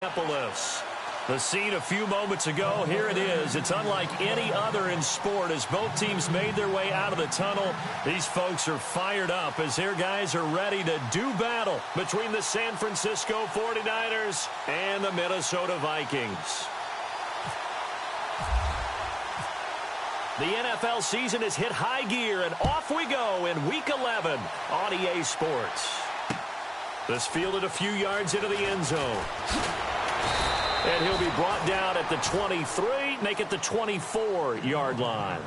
Minneapolis. The scene a few moments ago, here it is. It's unlike any other in sport as both teams made their way out of the tunnel. These folks are fired up as their guys are ready to do battle between the San Francisco 49ers and the Minnesota Vikings. The NFL season has hit high gear, and off we go in Week 11 on EA Sports. This fielded a few yards into the end zone. And he'll be brought down at the 23, make it the 24-yard line.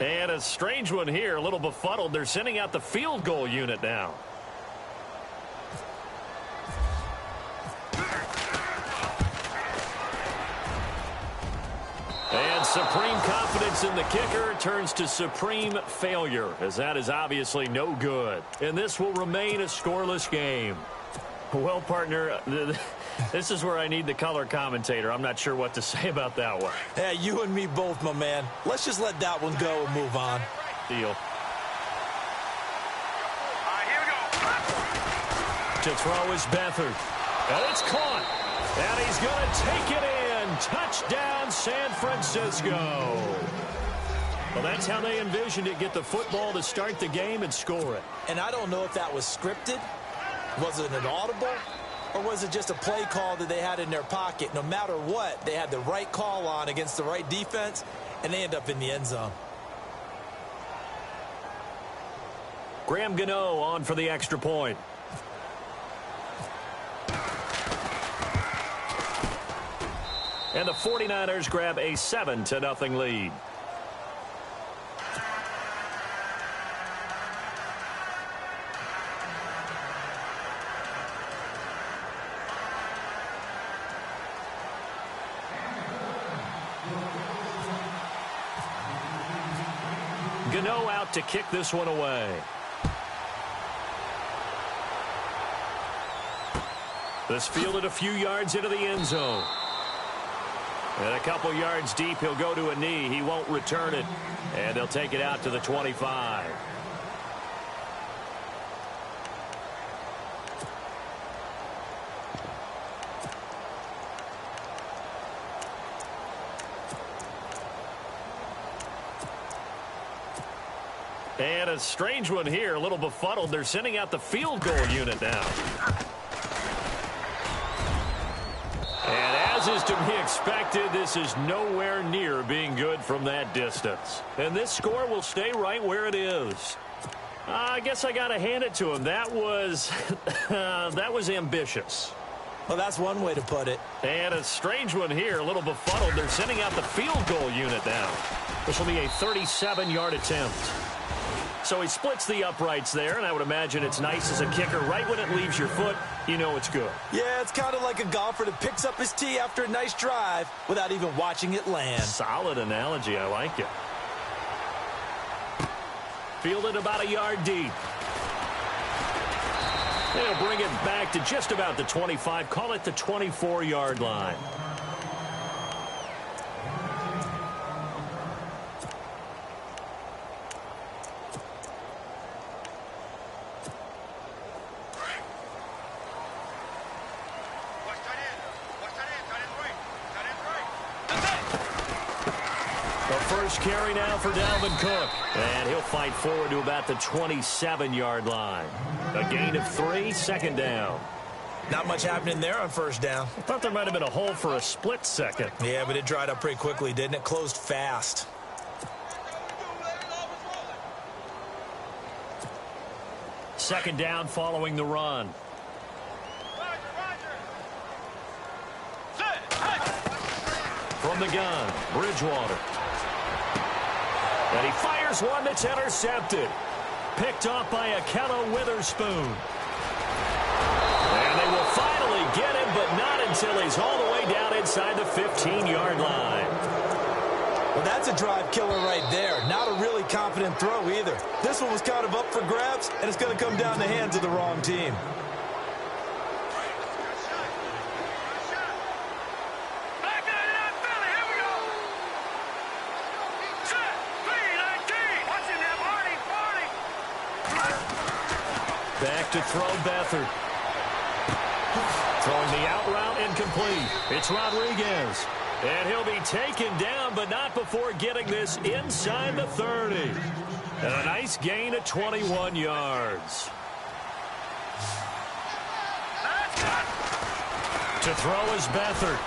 And a strange one here, a little befuddled. They're sending out the field goal unit now. And supreme confidence in the kicker turns to supreme failure, as that is obviously no good. And this will remain a scoreless game. Well, partner, this is where I need the color commentator. I'm not sure what to say about that one. Yeah, you and me both, my man. Let's just let that one go and move on. Deal. Here we go. To throw is Beathard. And it's caught. And he's going to take it in. Touchdown, San Francisco. Well, that's how they envisioned it. Get the football to start the game and score it. And I don't know if that was scripted. Was it an audible? Or was it just a play call that they had in their pocket? No matter what, they had the right call on against the right defense, and they end up in the end zone. Graham Gano on for the extra point. And the 49ers grab a 7-0 lead. Gano out to kick this one away. This fielded a few yards into the end zone. And a couple yards deep, he'll go to a knee. He won't return it. And they'll take it out to the 25. And a strange one here, a little befuddled. They're sending out the field goal unit now. And as is to be expected, this is nowhere near being good from that distance. And this score will stay right where it is. I guess I got to hand it to him. That was, that was ambitious. Well, that's one way to put it. And a strange one here, a little befuddled. They're sending out the field goal unit now. This will be a 37-yard attempt. So he splits the uprights there, and I would imagine it's nice as a kicker. Right when it leaves your foot, you know it's good. Yeah, it's kind of like a golfer that picks up his tee after a nice drive without even watching it land. Solid analogy. I like it. Fielded about a yard deep. They'll bring it back to just about the 25. Call it the 24-yard line. First carry now for Dalvin Cook. And he'll fight forward to about the 27-yard line. A gain of 3, second down. Not much happening there on first down. I thought there might have been a hole for a split second. Yeah, but it dried up pretty quickly, didn't it? Closed fast. Second down following the run. From the gun, Bridgewater. And he fires one that's intercepted. Picked off by Akello Witherspoon. And they will finally get him, but not until he's all the way down inside the 15-yard line. Well, that's a drive killer right there. Not a really confident throw either. This one was kind of up for grabs, and it's going to come down the hands of the wrong team. to throw, Beathard. Throwing the out route incomplete. It's Rodriguez. And he'll be taken down, but not before getting this inside the 30. And a nice gain of 21 yards. To throw is Beathard.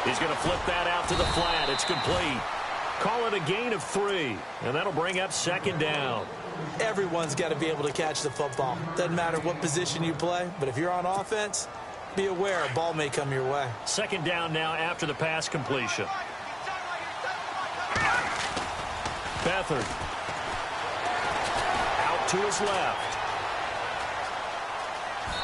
He's going to flip that out to the flat. It's complete. Call it a gain of 3, and that'll bring up second down. Everyone's got to be able to catch the football. Doesn't matter what position you play, but if you're on offense, be aware a ball may come your way. Second down now after the pass completion. Beathard. Out to his left.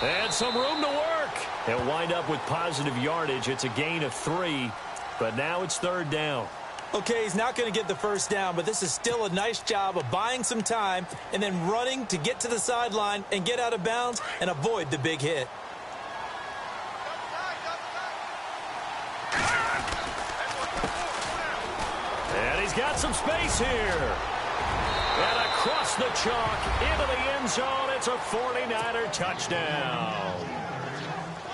And some room to work. They'll wind up with positive yardage. It's a gain of 3, but now it's third down. Okay, he's not going to get the first down, but this is still a nice job of buying some time and then running to get to the sideline and get out of bounds and avoid the big hit. And he's got some space here. And across the chalk into the end zone, it's a 49er touchdown.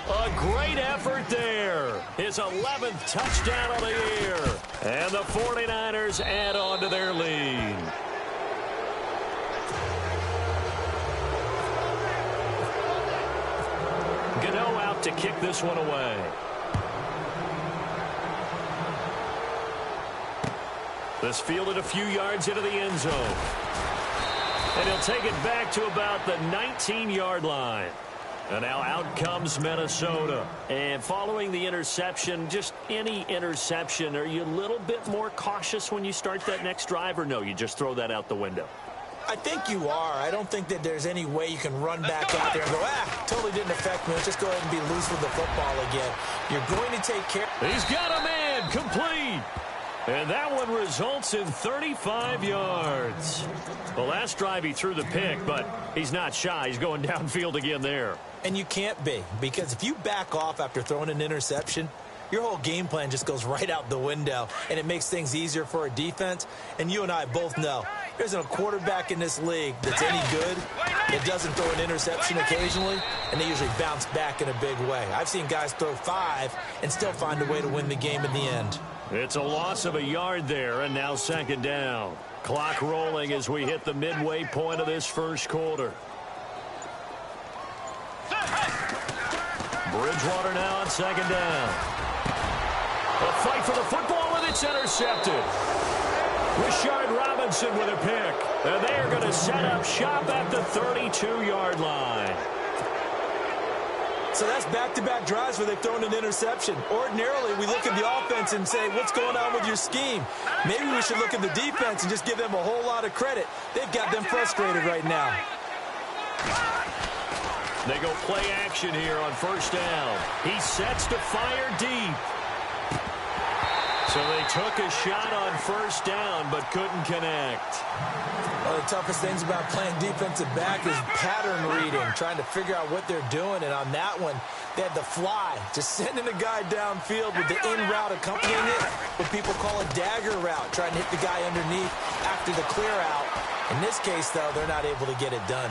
A great effort there. His 11th touchdown of the year. And the 49ers add on to their lead. Gano out to kick this one away. This fielded a few yards into the end zone. And he'll take it back to about the 19-yard line. And now out comes Minnesota. And following the interception, just any interception, are you a little bit more cautious when you start that next drive, or no, you just throw that out the window? I think you are. I don't think that there's any way you can run back out there and go, totally didn't affect me. Let's just go ahead and be loose with the football again. You're going to take care. He's got a man complete. And that one results in 35 yards. The last drive he threw the pick, but he's not shy. He's going downfield again there. And you can't be, because if you back off after throwing an interception, your whole game plan just goes right out the window, and it makes things easier for a defense. And you and I both know there isn't a quarterback in this league that's any good that doesn't throw an interception occasionally, and they usually bounce back in a big way. I've seen guys throw 5 and still find a way to win the game in the end. It's a loss of a yard there, and now second down. Clock rolling as we hit the midway point of this first quarter. Bridgewater now on second down. A fight for the football, and it's intercepted. Rashard Robinson with a pick. And they are going to set up shop at the 32-yard line. So that's back-to-back drives where they've thrown an interception. Ordinarily, we look at the offense and say, what's going on with your scheme? Maybe we should look at the defense and just give them a whole lot of credit. They've got them frustrated right now. They go play action here on first down. He sets to fire deep. So they took a shot on first down but couldn't connect. One of the toughest things about playing defensive back is pattern reading, trying to figure out what they're doing. And on that one, they had the fly, just sending a guy downfield with the in route accompanying it, what people call a dagger route, trying to hit the guy underneath after the clear out. In this case, though, they're not able to get it done.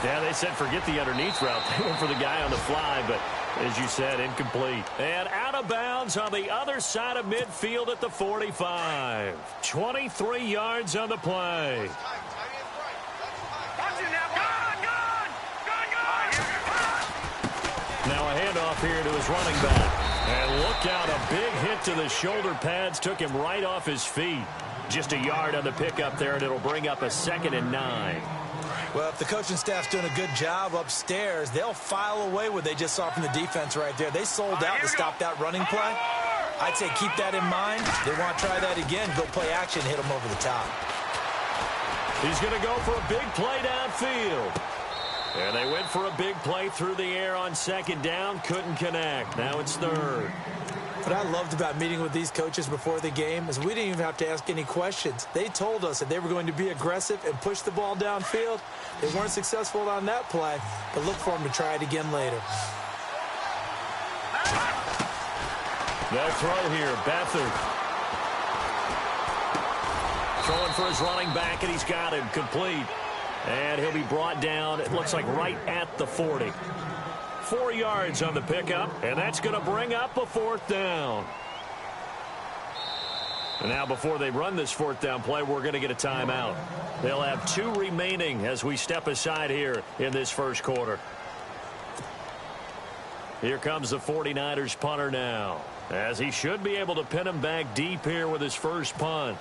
Yeah, they said forget the underneath route. They went for the guy on the fly, but as you said, incomplete. And out of bounds on the other side of midfield at the 45. 23 yards on the play. Now a handoff here to his running back. And look out, a big hit to the shoulder pads. Took him right off his feet. Just a yard on the pickup there, and it'll bring up a 2nd and 9. Well, if the coaching staff's doing a good job upstairs, they'll file away what they just saw from the defense right there. They sold out to stop that running play. I'd say keep that in mind. They want to try that again, go play action, hit them over the top. He's going to go for a big play downfield. And they went for a big play through the air on second down. Couldn't connect. Now it's third. What I loved about meeting with these coaches before the game is we didn't even have to ask any questions. They told us that they were going to be aggressive and push the ball downfield. They weren't successful on that play, but look for them to try it again later. They'll throw here. Beathard. Throwing for his running back, and he's got him complete. And he'll be brought down, it looks like right at the 40. 4 yards on the pickup, and that's going to bring up a 4th down. And now before they run this 4th down play, we're going to get a timeout. They'll have 2 remaining as we step aside here in this first quarter. Here comes the 49ers punter now, as he should be able to pin him back deep here with his first punt.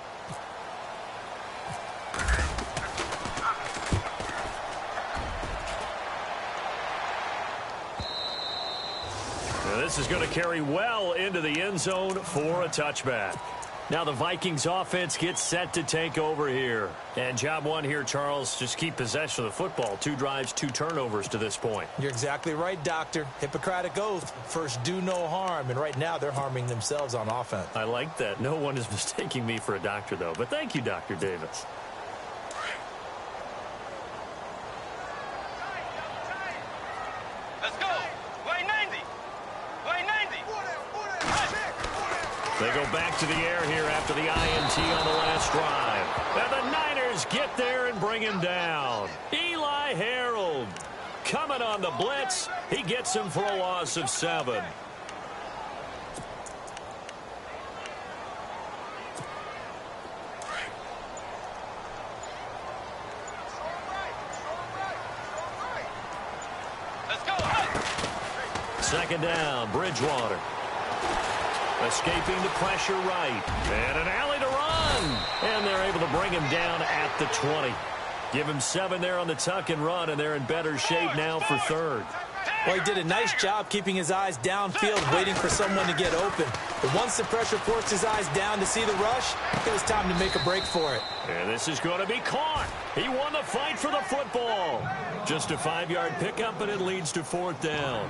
Now this is going to carry well into the end zone for a touchback. Now the Vikings offense gets set to take over here. And job one here, Charles, just keep possession of the football. 2 drives, 2 turnovers to this point. You're exactly right, Doctor. Hippocratic oath. First, do no harm. And right now, they're harming themselves on offense. I like that. No one is mistaking me for a doctor, though. But thank you, Dr. Davis. Let's go. Way 90. Way 90. They go back to the air here after the INT on the last drive. And the Niners get there and bring him down. Eli Harold coming on the blitz. He gets him for a loss of 7. Let's go. Second down, Bridgewater. Escaping the pressure right. And an alley to run. And they're able to bring him down at the 20. Give him 7 there on the tuck and run, and they're in better shape now for 3rd. Well, he did a nice job keeping his eyes downfield, waiting for someone to get open. But once the pressure forced his eyes down to see the rush, it was time to make a break for it. And this is going to be caught. He won the fight for the football. Just a 5-yard pickup, and it leads to 4th down.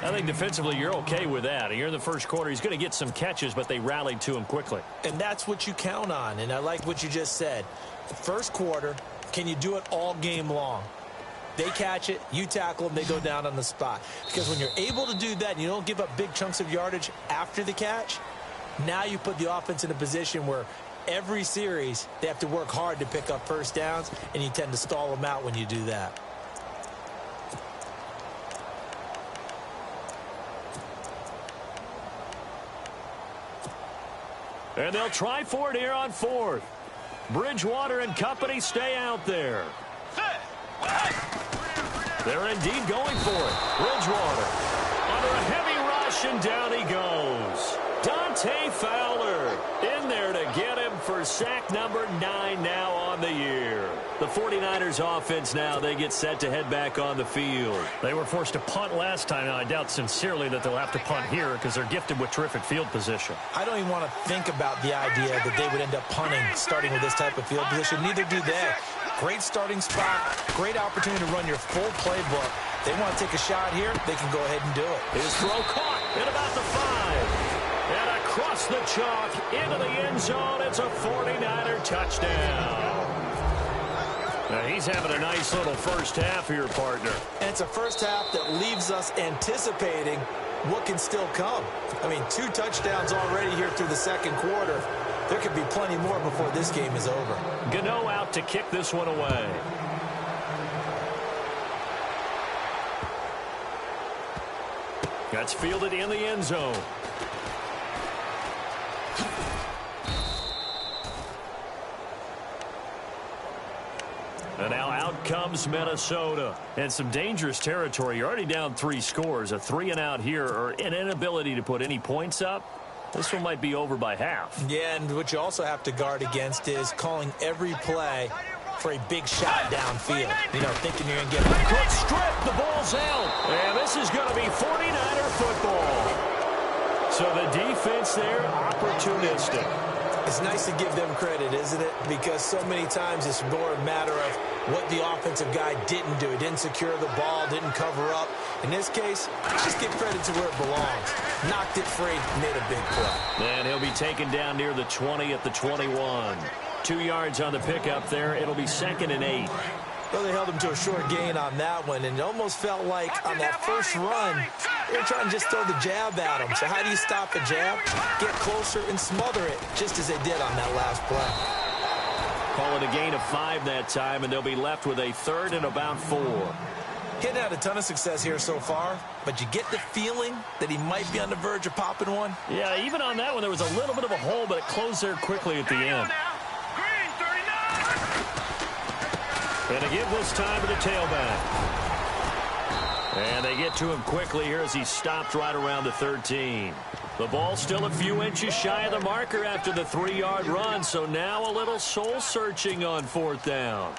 I think defensively you're okay with that. Here in the first quarter, he's going to get some catches, but they rallied to him quickly. And that's what you count on, and I like what you just said. The first quarter, can you do it all game long? They catch it, you tackle them, they go down on the spot. Because when you're able to do that and you don't give up big chunks of yardage after the catch, now you put the offense in a position where every series they have to work hard to pick up first downs, and you tend to stall them out when you do that. And they'll try for it here on 4th. Bridgewater and company stay out there. They're indeed going for it. Bridgewater under a heavy rush, and down he goes. Dante Fowler in there to get him for sack number 9 now on the year. The 49ers offense now, they get set to head back on the field. They were forced to punt last time. Now, I doubt sincerely that they'll have to punt here because they're gifted with terrific field position. I don't even want to think about the idea that they would end up punting starting with this type of field position. Neither do they. Great starting spot, great opportunity to run your full playbook. They want to take a shot here, they can go ahead and do it. His throw caught at about the 5. And across the chalk into the end zone, it's a 49er touchdown. Now he's having a nice little first half here, partner. And it's a first half that leaves us anticipating what can still come. I mean, 2 touchdowns already here through the second quarter. There could be plenty more before this game is over. Gano out to kick this one away. That's fielded in the end zone. And now out comes Minnesota. And some dangerous territory. You're already down 3 scores. A 3-and-out here, or an inability to put any points up. This one might be over by half. Yeah, and what you also have to guard against is calling every play for a big shot downfield. You know, thinking you're going to get a quick strip. The ball's out. And this is going to be 49er football. So the defense there, opportunistic. It's nice to give them credit, isn't it? Because so many times it's more a matter of what the offensive guy didn't do. He didn't secure the ball, didn't cover up. In this case, just give credit to where it belongs. Knocked it free, made a big play. And he'll be taken down near the 20 at the 21. 2 yards on the pickup there. It'll be 2nd and 8. Well, they held him to a short gain on that one, and it almost felt like on that first run, they were trying to just throw the jab at him. So how do you stop a jab? Get closer and smother it, just as they did on that last play. Call it a gain of 5 that time, and they'll be left with a third and about 4. He hadn't had a ton of success here so far, but you get the feeling that he might be on the verge of popping one. Yeah, even on that one, there was a little bit of a hole, but it closed there quickly at the end. Green, 39. And again this time to the tailback. And they get to him quickly here as he stopped right around the 13. The ball still a few inches shy of the marker after the 3-yard run, so now a little soul-searching on 4th down.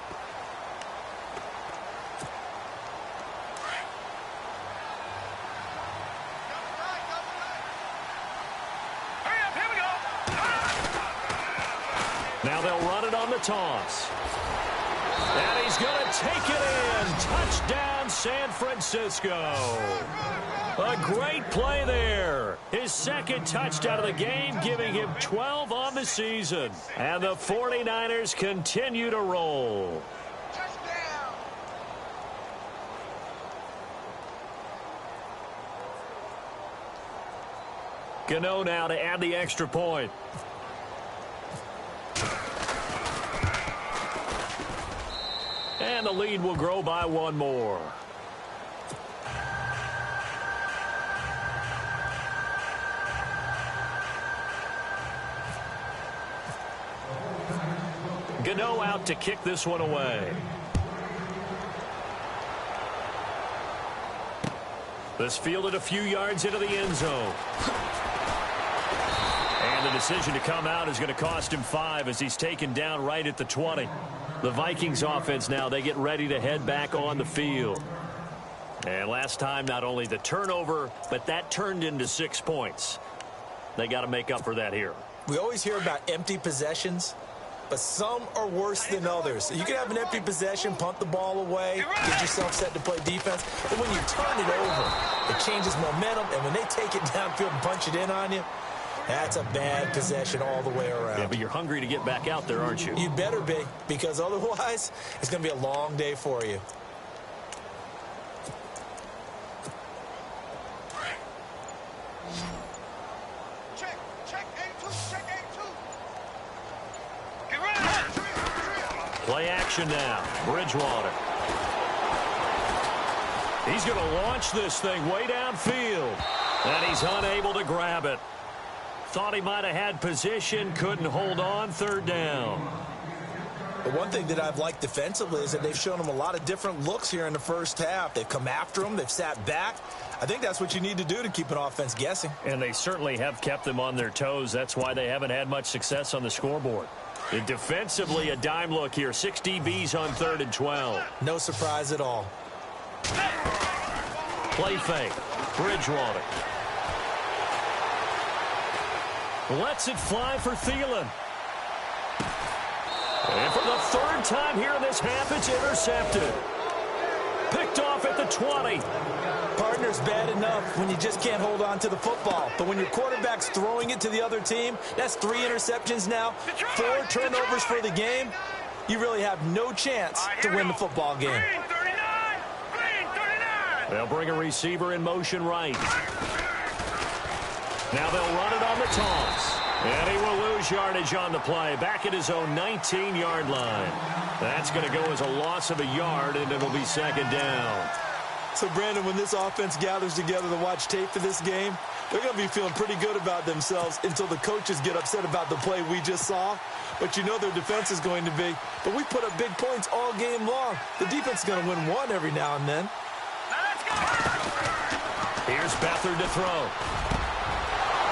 Hurry up, here we go. Now they'll run it on the toss. And he's going to take it in. Touchdown, San Francisco. A great play there. His second touchdown of the game, giving him 12 on the season. And the 49ers continue to roll. Touchdown. Gano now to add the extra point. And the lead will grow by 1 more. Gano out to kick this one away. This fielded a few yards into the end zone. And the decision to come out is going to cost him 5 as he's taken down right at the 20. The Vikings offense now, they get ready to head back on the field. And last time, not only the turnover, but that turned into 6 points. They got to make up for that here. We always hear about empty possessions, but some are worse than others. You can have an empty possession, punt the ball away, get yourself set to play defense, but when you turn it over, it changes momentum, and when they take it downfield and punch it in on you, that's a bad possession all the way around. Yeah, but you're hungry to get back out there, aren't you? You better be, because otherwise, it's going to be a long day for you. Check A2, check A2. Get ready. Play action now. Bridgewater. He's going to launch this thing way downfield. And he's unable to grab it. Thought he might have had position, couldn't hold on, 3rd down. The one thing that I've liked defensively is that they've shown him a lot of different looks here in the first half. They've come after him. They've sat back. I think that's what you need to do to keep an offense guessing. And they certainly have kept them on their toes. That's why they haven't had much success on the scoreboard. And defensively, a dime look here. 6 DBs on 3rd and 12. No surprise at all. Play fake. Bridgewater. Lets it fly for Thielen. And for the 3rd time here in this half, it's intercepted. Picked off at the 20. Partner's bad enough when you just can't hold on to the football. But when your quarterback's throwing it to the other team, that's 3 interceptions now, 4 turnovers for the game. You really have no chance to win the football game. Green, 39. Green, 39. They'll bring a receiver in motion right. Now they'll run it on the toss. And he will lose yardage on the play. Back at his own 19-yard line. That's going to go as a loss of a yard, and it'll be 2nd down. So, Brandon, when this offense gathers together to watch tape for this game, they're going to be feeling pretty good about themselves until the coaches get upset about the play we just saw. But you know their defense is going to be. But we put up big points all game long. The defense is going to win one every now and then. Now let's go. Here's Beathard to throw.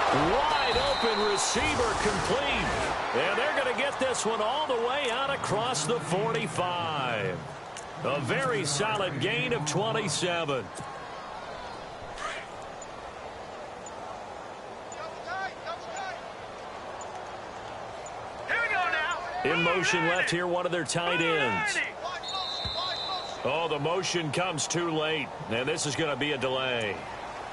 Wide open receiver complete. And they're going to get this one all the way out across the 45. A very solid gain of 27. Here we go now. In motion left here, one of their tight ends. Ready. Oh, the motion comes too late. And this is going to be a delay.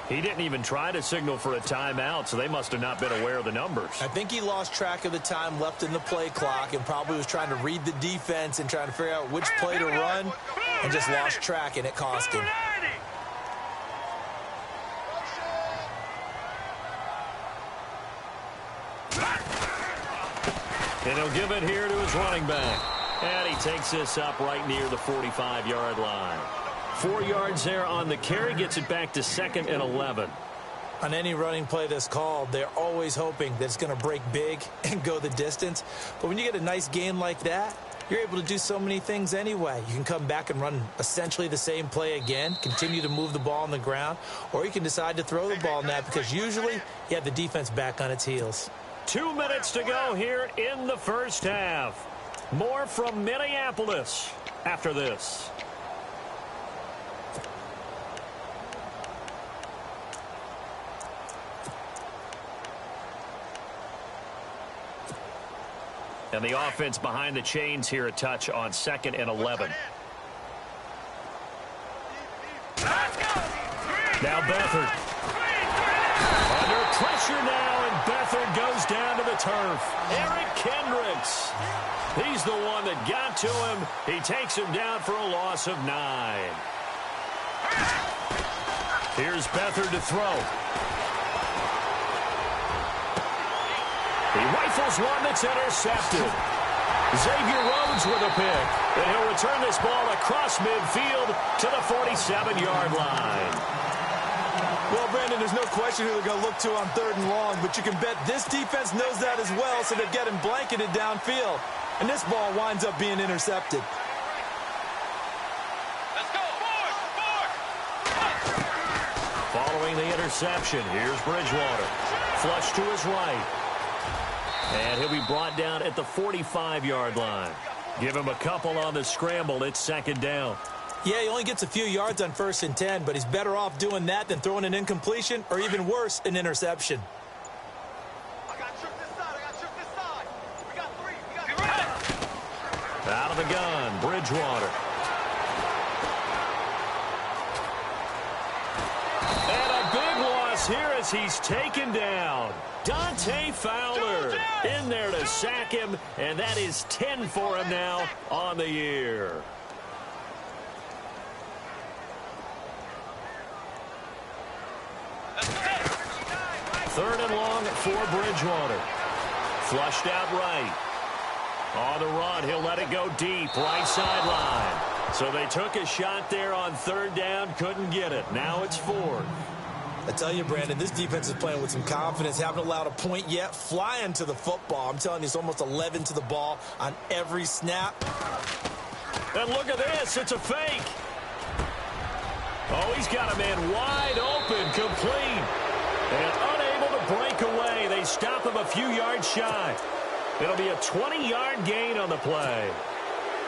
He didn't even try to signal for a timeout, so they must have not been aware of the numbers. I think he lost track of the time left in the play clock and probably was trying to read the defense and trying to figure out which play to run and just lost track, and it cost him. And he'll give it here to his running back. And he takes this up right near the 45-yard line. 4 yards there on the carry, gets it back to 2nd and 11. On any running play that's called, they're always hoping that it's going to break big and go the distance. But when you get a nice gain like that, you're able to do so many things anyway. You can come back and run essentially the same play again, continue to move the ball on the ground, or you can decide to throw the ball now because usually you have the defense back on its heels. 2 minutes to go here in the first half. More from Minneapolis after this. And the offense behind the chains here a touch on 2nd and 11. Now Beathard. Under pressure now, and Beathard goes down to the turf. Eric Kendricks. He's the one that got to him. He takes him down for a loss of 9. Here's Beathard to throw. He rifles one that's intercepted. Xavier Rhodes with a pick. And he'll return this ball across midfield to the 47-yard line. Well, Brandon, there's no question who they're going to look to on 3rd and long, but you can bet this defense knows that as well, so they're getting blanketed downfield. And this ball winds up being intercepted. Let's go. Forward. Following the interception, here's Bridgewater. Flush to his right. And he'll be brought down at the 45-yard line. Give him a couple on the scramble. It's 2nd down. Yeah, he only gets a few yards on 1st and 10, but he's better off doing that than throwing an incompletion or even worse, an interception. I got tripped this side. We got 3. We got 3. Out of the gun, Bridgewater. And a big loss here as he's taken down. Dante Fowler in there to sack him, and that is 10 for him now on the year. Third and long for Bridgewater. Flushed out right. On the run, he'll let it go deep, right sideline. So they took a shot there on 3rd down, couldn't get it. Now it's 4th. I tell you, Brandon, this defense is playing with some confidence. Haven't allowed a point yet. Flying to the football. I'm telling you, it's almost 11 to the ball on every snap. And look at this. It's a fake. Oh, he's got a man wide open, complete. And unable to break away. They stop him a few yards shy. It'll be a 20-yard gain on the play.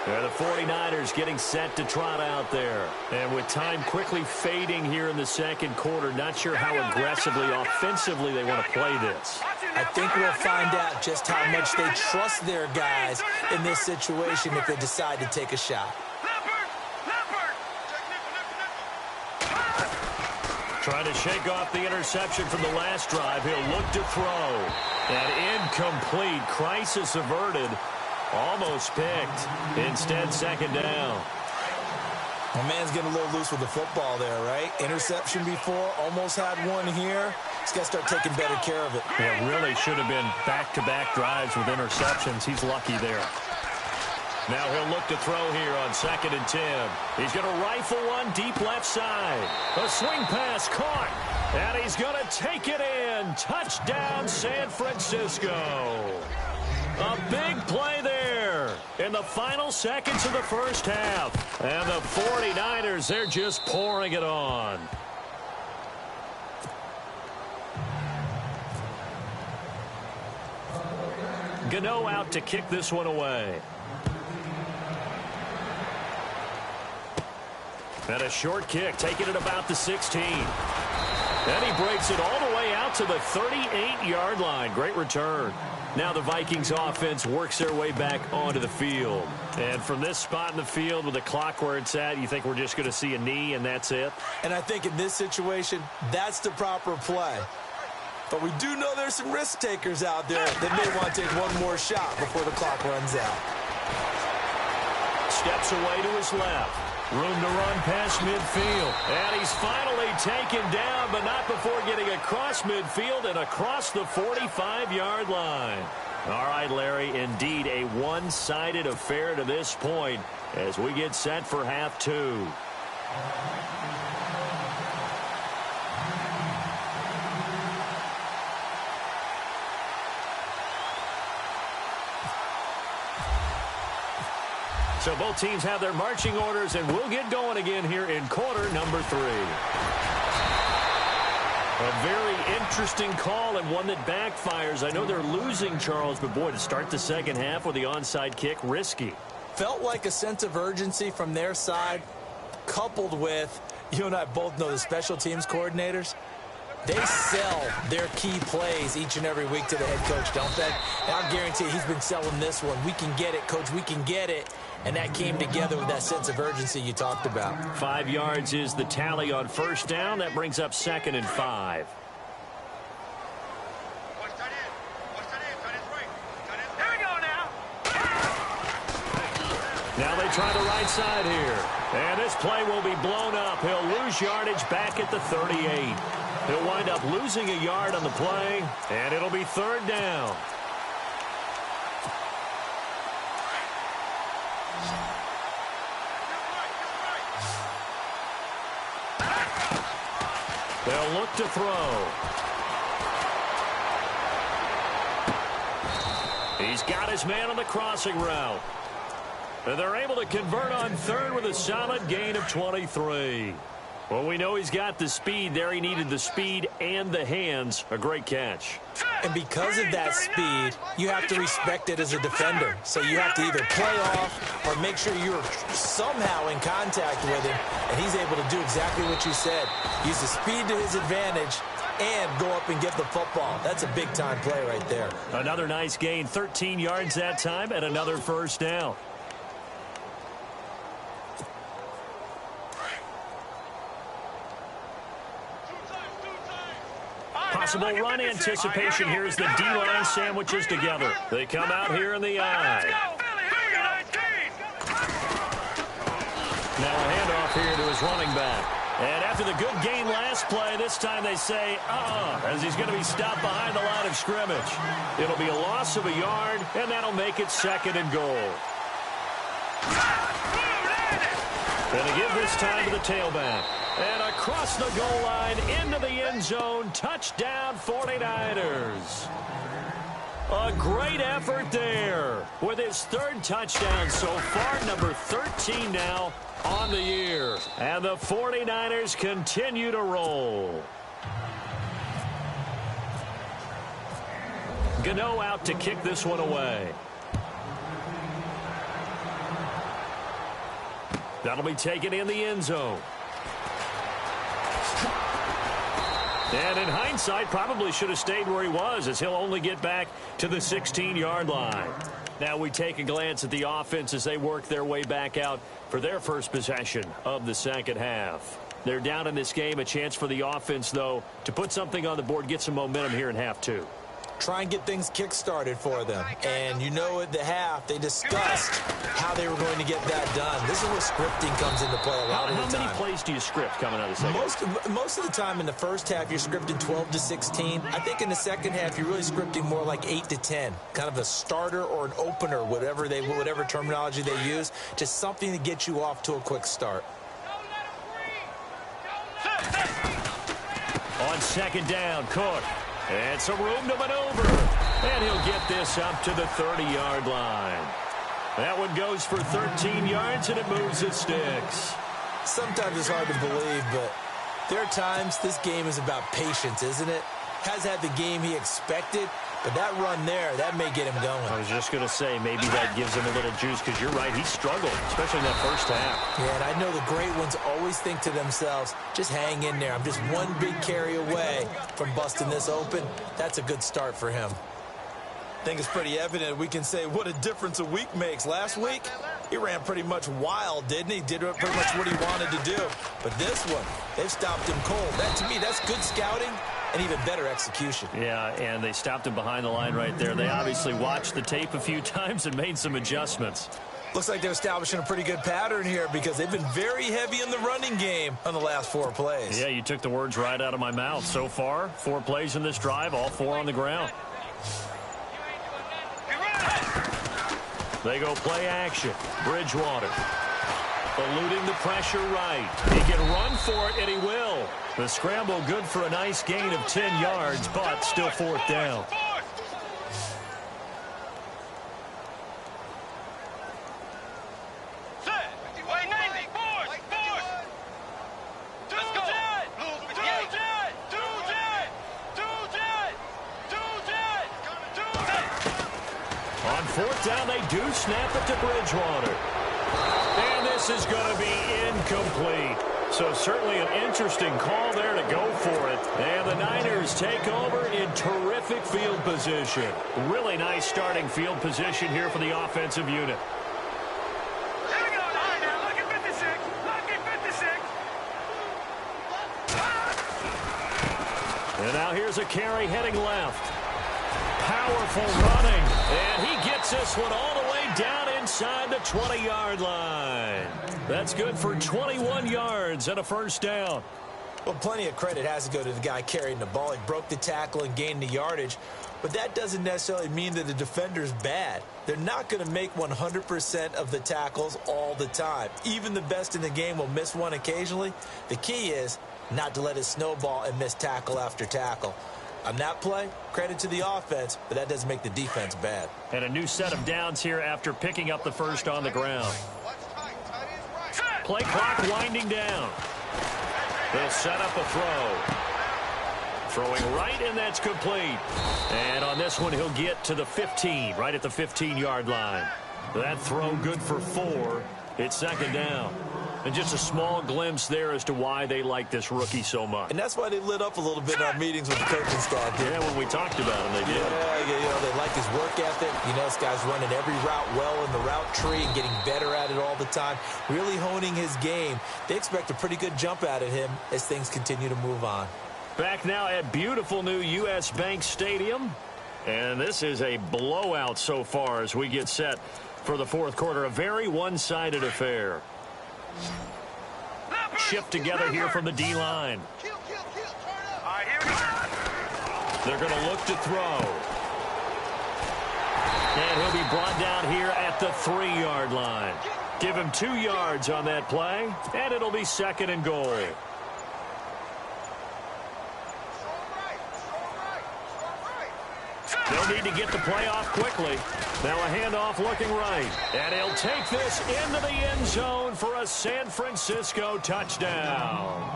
And the 49ers getting set to trot out there. And with time quickly fading here in the 2nd quarter, not sure how aggressively, offensively they want to play this. I think we'll find out just how much they trust their guys in this situation if they decide to take a shot. Trying to shake off the interception from the last drive. He'll look to throw. And incomplete. Crisis averted. Almost picked. Instead, 2nd down. My man's getting a little loose with the football there, right? Interception before, almost had one here. He's got to start taking better care of it. Yeah, really should have been back-to-back drives with interceptions. He's lucky there. Now he'll look to throw here on 2nd and 10. He's going to rifle one deep left side. A swing pass caught. And he's going to take it in. Touchdown, San Francisco. A big play there in the final seconds of the first half. And the 49ers, they're just pouring it on. Gano out to kick this one away. And a short kick, taking it about the 16. And he breaks it all the way out to the 38-yard line. Great return. Now the Vikings offense works their way back onto the field. And from this spot in the field with the clock where it's at, you think we're just going to see a knee and that's it? And I think in this situation, that's the proper play. But we do know there's some risk takers out there that may want to take one more shot before the clock runs out. Steps away to his left. Room to run past midfield. And he's finally taken down, but not before getting across midfield and across the 45-yard line. All right, Larry, indeed a one-sided affair to this point as we get set for half two. So both teams have their marching orders, and we'll get going again here in quarter number 3. A very interesting call and one that backfires. I know they're losing, Charles, but boy, to start the second half with the onside kick, risky. Felt like a sense of urgency from their side, coupled with, you and I both know the special teams coordinators. They sell their key plays each and every week to the head coach, don't they? And I guarantee he's been selling this one. We can get it, coach, we can get it. And that came together with that sense of urgency you talked about. 5 yards is the tally on first down. That brings up 2nd and 5. Here we go now. Now they try the right side here. And this play will be blown up. He'll lose yardage back at the 38. He'll wind up losing a yard on the play, and it'll be 3rd down. They'll look to throw. He's got his man on the crossing route. And they're able to convert on 3rd with a solid gain of 23. Well, we know he's got the speed there. He needed the speed and the hands. A great catch. And because of that speed, you have to respect it as a defender. So you have to either play off or make sure you're somehow in contact with him. And he's able to do exactly what you said. Use the speed to his advantage and go up and get the football. That's a big-time play right there. Another nice gain, 13 yards that time, and another first down. Possible run anticipation here as the D-line sandwiches together. They come out here in the eye. Now a handoff here to his running back. And after the good gain last play, this time they say, as he's going to be stopped behind the line of scrimmage. It'll be a loss of a yard, and that'll make it 2nd and goal. Going to give this time to the tailback. And across the goal line, into the end zone, touchdown 49ers. A great effort there with his 3rd touchdown so far, number 13 now on the year. And the 49ers continue to roll. Gano out to kick this one away. That'll be taken in the end zone. And in hindsight, probably should have stayed where he was, as he'll only get back to the 16-yard line. Now we take a glance at the offense as they work their way back out for their first possession of the second half. They're down in this game. A chance for the offense, though, to put something on the board, get some momentum here in half 2. Try and get things kick-started for them. And you know at the half, they discussed how they were going to get that done. This is where scripting comes into play a lot of the time. How many plays do you script coming out of the second half? Most of the time in the first half, you're scripting 12 to 16. I think in the second half, you're really scripting more like 8 to 10. Kind of a starter or an opener, whatever terminology they use. Just something to get you off to a quick start. On 2nd down, Cook. And some room to maneuver. And he'll get this up to the 30-yard line. That one goes for 13 yards, and it moves its sticks. Sometimes it's hard to believe, but there are times this game is about patience, isn't it? Has had the game he expected, but that run there, that may get him going. I was just going to say, maybe that gives him a little juice, because you're right, he struggled, especially in that first half. Yeah, and I know the great ones always think to themselves, just hang in there. I'm just one big carry away from busting this open. That's a good start for him. I think it's pretty evident we can say what a difference a week makes. Last week, he ran pretty much wild, didn't he? Did pretty much what he wanted to do. But this one, they've stopped him cold. That, to me, that's good scouting. And even better execution. Yeah, and they stopped him behind the line right there. They obviously watched the tape a few times and made some adjustments. Looks like they're establishing a pretty good pattern here because they've been very heavy in the running game on the last 4 plays. Yeah, you took the words right out of my mouth. So far, 4 plays in this drive, all 4 on the ground. They go play action. Bridgewater eluding the pressure right. He can run for it, and he will. The scramble good for a nice gain of 10 yards, but still fourth down. On fourth down, they do snap it to Bridgewater. And this is going to be incomplete. So certainly an interesting call there to go for it. And the Niners take over in terrific field position. Really nice starting field position here for the offensive unit. And now here's a carry heading left. Powerful running. And he gets this one all the way down inside the 20-yard line. That's good for 21 yards and a first down. Well, plenty of credit has to go to the guy carrying the ball. He broke the tackle and gained the yardage. But that doesn't necessarily mean that the defender's bad. They're not going to make 100% of the tackles all the time. Even the best in the game will miss one occasionally. The key is not to let it snowball and miss tackle after tackle. On that play, credit to the offense, but that doesn't make the defense bad. And a new set of downs here after picking up the first on the ground. Play clock winding down. They'll set up a throw. Throwing right, and that's complete. And on this one, he'll get to the 15, right at the 15-yard line. That throw good for 4. It's second down. And just a small glimpse there as to why they like this rookie so much. And that's why they lit up a little bit in our meetings with the coaching staff. Yeah, when we talked about him, they did. Yeah, they like his work ethic. You know, this guy's running every route well in the route tree and getting better at it all the time, really honing his game. They expect a pretty good jump out of him as things continue to move on. Back now at beautiful new U.S. Bank Stadium. And this is a blowout so far as we get set for the fourth quarter. A very one-sided affair. Shift together here from the D-line. They're going to look to throw. And he'll be brought down here at the 3-yard line. Give him 2 yards on that play, and it'll be second and goal. They'll need to get the play off quickly. Now a handoff looking right. And he'll take this into the end zone for a San Francisco touchdown.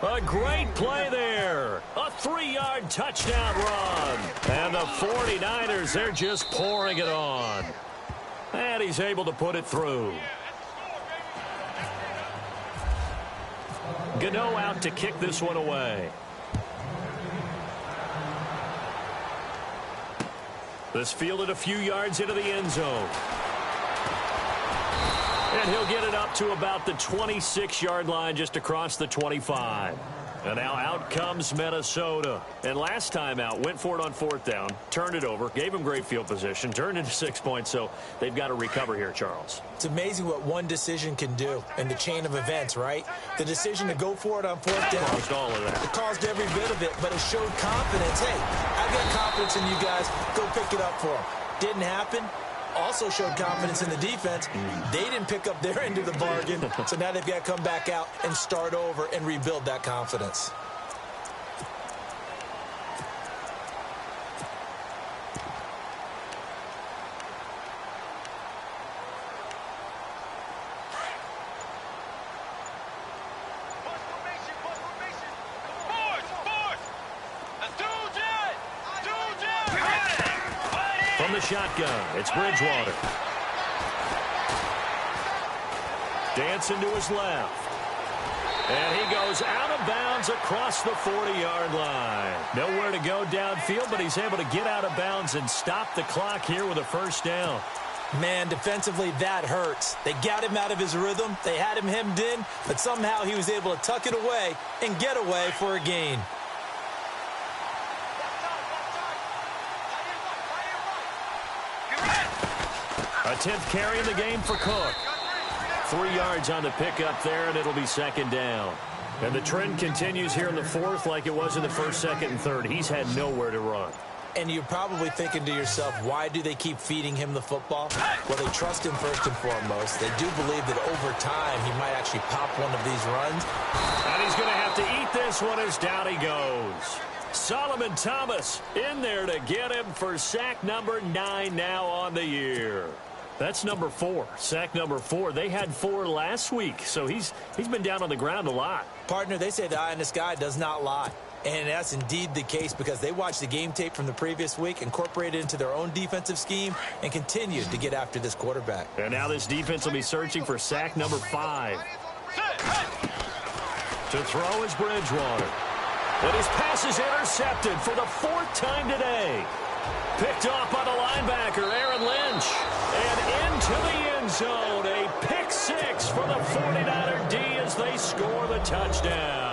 A great play there. A 3-yard touchdown run. And the 49ers, they're just pouring it on. And he's able to put it through. Gano out to kick this one away. This fielded a few yards into the end zone. And he'll get it up to about the 26-yard line, just across the 25. And now out comes Minnesota. And last time out, went for it on fourth down, turned it over, gave him great field position, turned into 6 points, so they've got to recover here, Charles. It's amazing what one decision can do in the chain of events, right? The decision to go for it on fourth down. Caused all of that. It caused every bit of it, but it showed confidence. Hey, I've got confidence in you guys. Go pick it up for them. Didn't happen. Also showed confidence in the defense. They didn't pick up their end of the bargain, so now they've got to come back out and start over and rebuild that confidence. From the shotgun, it's Bridgewater. Dancing to his left. And he goes out of bounds across the 40-yard line. Nowhere to go downfield, but he's able to get out of bounds and stop the clock here with a first down. Man, defensively, that hurts. They got him out of his rhythm. They had him hemmed in, but somehow he was able to tuck it away and get away for a gain. A 10th carry in the game for Cook. 3 yards on the pickup there, and it'll be second down. And the trend continues here in the fourth like it was in the first, second, and third. He's had nowhere to run. And you're probably thinking to yourself, why do they keep feeding him the football? Well, they trust him first and foremost. They do believe that over time he might actually pop one of these runs. And he's going to have to eat this one as down he goes. Solomon Thomas in there to get him for sack number 9 now on the year. That's number 4, sack number 4. They had 4 last week, so he's been down on the ground a lot. Partner, they say the eye in the sky does not lie. And that's indeed the case because they watched the game tape from the previous week, incorporated it into their own defensive scheme, and continued to get after this quarterback. And now this defense will be searching for sack number 5. To throw is Bridgewater. But his pass is intercepted for the 4th time today. Picked off by the linebacker, Aaron Lynch. And into the end zone, a pick 6 for the 49er D as they score the touchdown.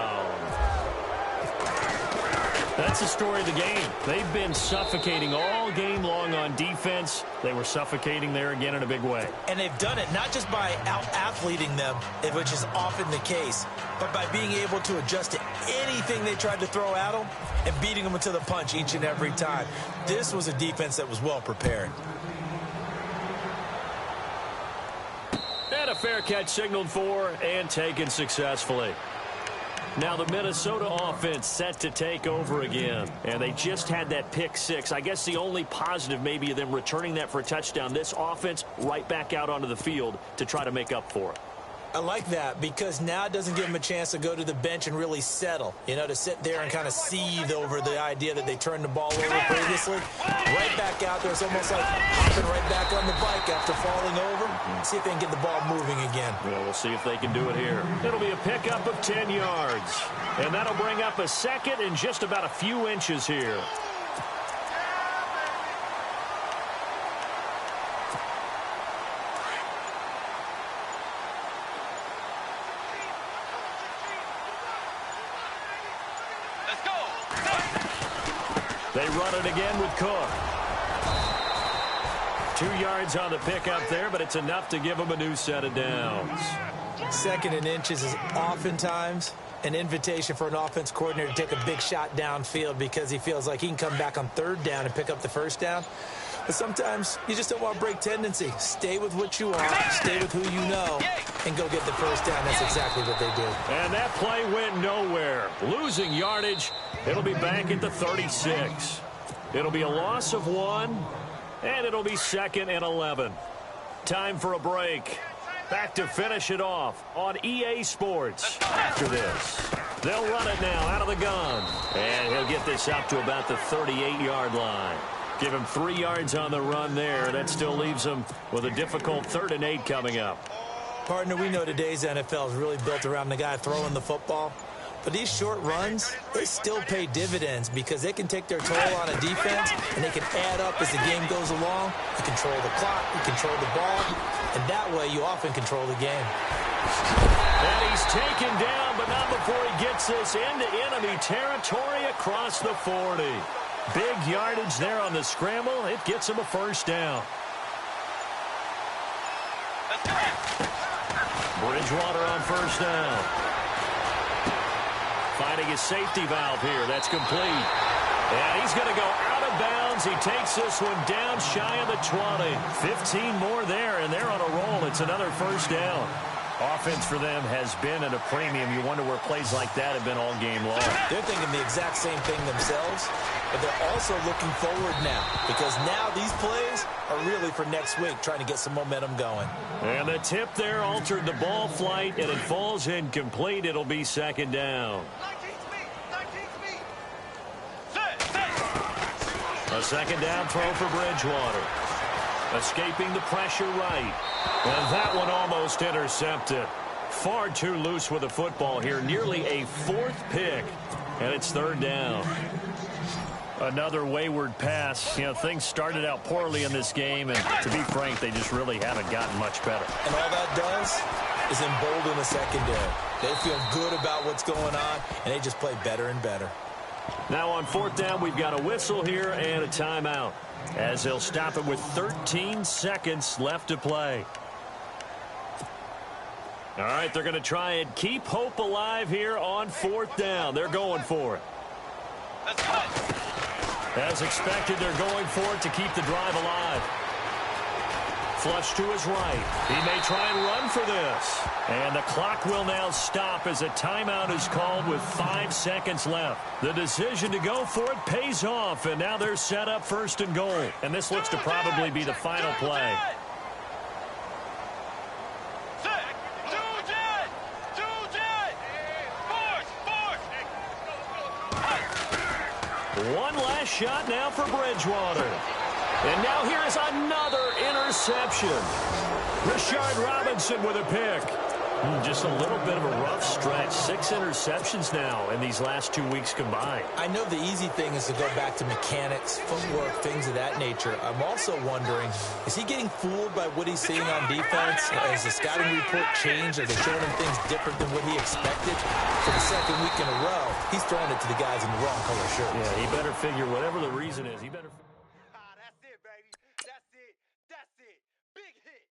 That's the story of the game. They've been suffocating all game long on defense. They were suffocating there again in a big way. And they've done it not just by out-athleting them, which is often the case, but by being able to adjust to anything they tried to throw at them and beating them to the punch each and every time. This was a defense that was well prepared. And a fair catch signaled for and taken successfully. Now the Minnesota offense set to take over again. And they just had that pick 6. I guess the only positive maybe of them returning that for a touchdown. This offense right back out onto the field to try to make up for it. I like that because now it doesn't give them a chance to go to the bench and really settle, to sit there and kind of seethe over the idea that they turned the ball over previously. Right back out there. It's almost like hopping right back on the bike after falling over. See if they can get the ball moving again. Well, we'll see if they can do it here. It'll be a pickup of 10 yards. And that'll bring up a second and just about a few inches here. They run it again with Cook. 2 yards on the pickup there, but it's enough to give them a new set of downs. 2nd and inches is oftentimes an invitation for an offense coordinator to take a big shot downfield because he feels like he can come back on 3rd down and pick up the 1st down. But sometimes you just don't want to break tendency. Stay with what you are, stay with who you know, and go get the 1st down. That's exactly what they did. And that play went nowhere. Losing yardage. It'll be back at the 36. It'll be a loss of 1, and it'll be 2nd and 11. Time for a break. Back to finish it off on EA Sports after this. They'll run it now out of the gun. And he'll get this up to about the 38-yard line. Give him 3 yards on the run there. That still leaves him with a difficult 3rd and 8 coming up. Partner, we know today's NFL is really built around the guy throwing the football. But these short runs, they still pay dividends because they can take their toll on a defense and they can add up as the game goes along. You control the clock, you control the ball, and that way you often control the game. And he's taken down, but not before he gets this into enemy territory across the 40. Big yardage there on the scramble. It gets him a 1st down. Bridgewater on 1st down. Finding his safety valve here. That's complete. And he's going to go out of bounds. He takes this one down shy of the 20. 15 more there, and they're on a roll. It's another 1st down. Offense for them has been at a premium. You wonder where plays like that have been all game long. They're thinking the exact same thing themselves, but they're also looking forward now because now these plays are really for next week, trying to get some momentum going. And the tip there altered the ball flight, and it falls incomplete. It'll be 2nd down. A 2nd down throw for Bridgewater. Escaping the pressure right. And that one almost intercepted. Far too loose with the football here. Nearly a 4th pick. And it's 3rd down. Another wayward pass. Things started out poorly in this game. And to be frank, they just really haven't gotten much better. And all that does is embolden the secondary. They feel good about what's going on, and they just play better and better. Now on 4th down, we've got a whistle here and a timeout, as they'll stop it with 13 seconds left to play. All right, they're going to try and keep hope alive here on 4th down. They're going for it. As expected, they're going for it to keep the drive alive. Flush to his right. He may try and run for this. And the clock will now stop as a timeout is called with 5 seconds left. The decision to go for it pays off, and now they're set up first and goal. And this looks to probably be the final play. One last shot now for Bridgewater. And now here is another interception. Rashard Robinson with a pick. Just a little bit of a rough stretch. 6 interceptions now in these last 2 weeks combined. I know the easy thing is to go back to mechanics, footwork, things of that nature. I'm also wondering, is he getting fooled by what he's seeing on defense? Has the scouting report changed? Are they showing him things different than what he expected? For the second week in a row, he's throwing it to the guys in the wrong color shirts. Yeah, he better figure whatever the reason is. He better. That's it, baby. That's it. That's it. Big hit.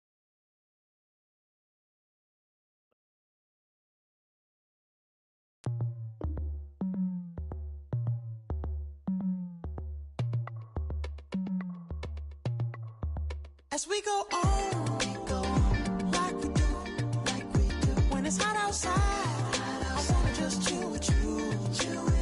As we go on, like we do. When it's hot outside, I wanna just chill with you.